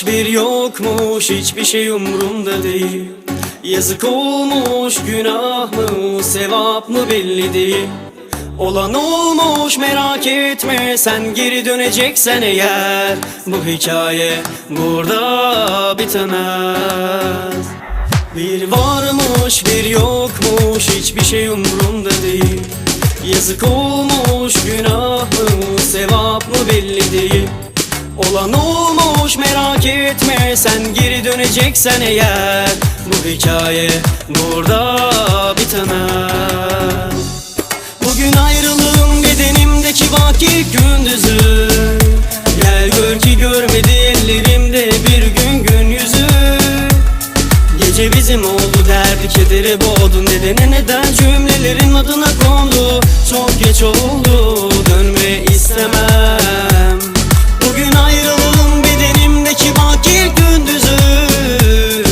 bir yokmuş, hiçbir şey umurumda değil. Yazık olmuş, günah mı sevap mı belli değil. Olan olmuş, merak etme, sen geri döneceksen eğer, bu hikaye burada bitemez. Bir varmış bir yokmuş, hiçbir şey umurumda değil. Yazık olmuş, günah mı sevap mı belli değil. Olan olmuş, merak etme, sen geri döneceksen eğer, bu hikaye burada bitemez. Bugün ayrılığım bedenimdeki baki gündüzü. Gel gör ki görmedi ellerimde bir gün gün yüzü. Gece bizim oldu, derdi kedere boğdu. Neden cümlelerin adına kondu. Çok geç oldu, dönme istemem. Bugün ayrılığım bedenimdeki baki gündüzü.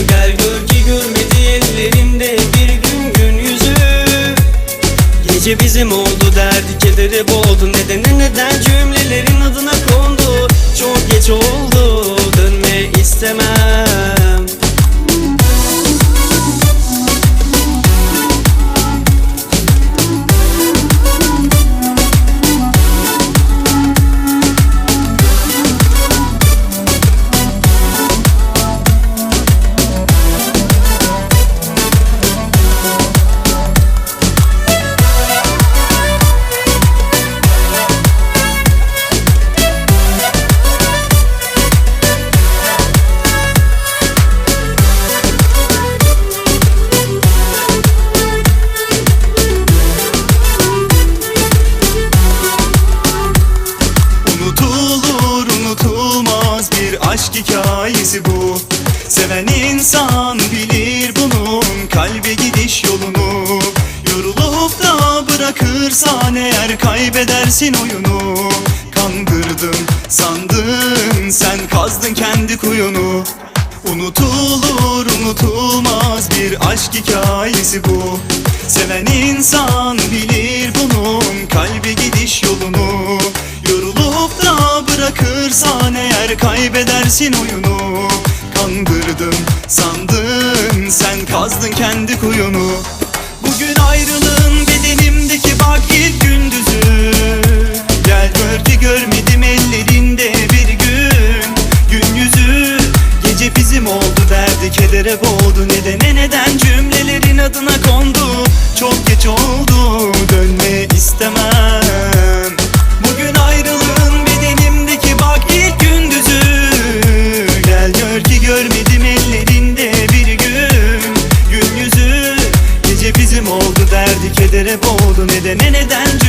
Gel gör ki görmedi ellerimde bir gün gün yüzü. Gece bizim oldu, derdi kedere boğdu. Neden cümlelerin adına kondu. Çok geç oldu, dönme istemem. Aşk hikayesi bu. Seven insan bilir bunun kalbe gidiş yolunu. Yorulup da bırakırsan eğer kaybedersin oyunu. Kandırdım sandın, sen kazdın kendi kuyunu. Unutulur unutulmaz bir aşk hikayesi bu. Seven insan bilir bunun kalbe gidiş yolunu. Yorulup da bırakırsan eğer kaybedersin oyunu. Kandırdım sandın, sen kazdın kendi kuyunu. Bugün ayrılığın bedenimdeki bak ilk gündüzü. Gel gör ki görmedim ellerinde bir gün gün yüzü. Gece bizim oldu, derdi kedere boğdu. Neden cümlelerin adına kondu. Çok geç oldu, dönme istemem. Bugün ayrılığın bedenimdeki bak ilk gündüzü. Gel gör ki görmedim ellerinde bir gün gün yüzü. Gece bizim oldu, derdi kedere boğdu. Neden